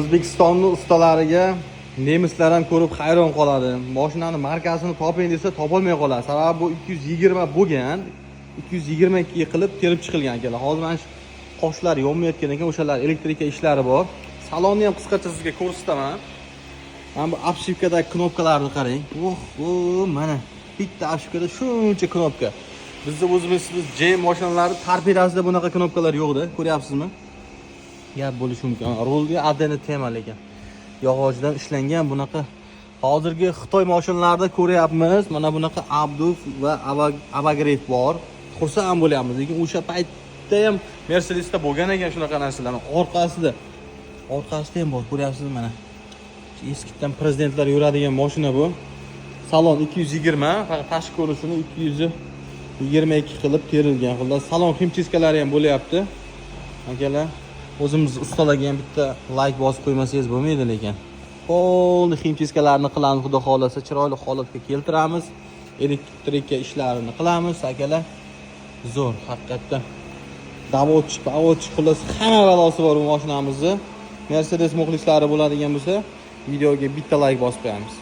O'zbekistonning ustalariga nemislar ham ko'rib hayron qoladi. Mashinani markasini toping desa topolmay qoladi. Sababi bu 220 bo'lgan. 222 ga qilib terib chiqilgan akalar. Hozir mana shu qoshlar yonmayotgan ekan, o'shalar elektrika ishlari bor. Salonni ham qisqacha sizga ko'rsataman. Mana bu obshivkadagi knopkalarni qarang. Mana bitta obshivkada shuncha knopka. Bizda o'zimiz J mashinalari torpedasida bunaqa knopkalar yo'qda, ko'ryapsizmi? Gap bo'lishi mumkin. Rolga ADN tema lekin. Yog'ochdan ishlangan bunaqa hozirgi Xitoy mashinlarida ko'ryapmiz. Mana bunaqa Abduf va Avagrev bor. Xursand bo'lyapmiz. Lekin o'sha paytda ham Mercedesda bo'lgan ekan shunaqa narsalar. Orqasida ham bor, ko'ryapsizmi mana. Eskidan prezidentlar yuradigan mashina bu. Salon 220, faqat tashqi ko'rinishini 222 qilib terilgan. Xullas salon himchiskalari ham bo'lyapti. Akalar, o'zimiz ustalarga ham bitta like bosib qo'ymasangiz bo'lmaydi lekin. Qo'lni himchiskalarni qilamiz, xudo xolasa chiroyli holatga keltiramiz. Elektrika ishlarini qilamiz, akalar. Zo'r, haqiqatdan. Davodchi, xullas hamma balosi bor bu mashinamizni. Mercedes muxlislari bo'ladigan bo'lsa, videoga bitta like bosib qo'yamiz.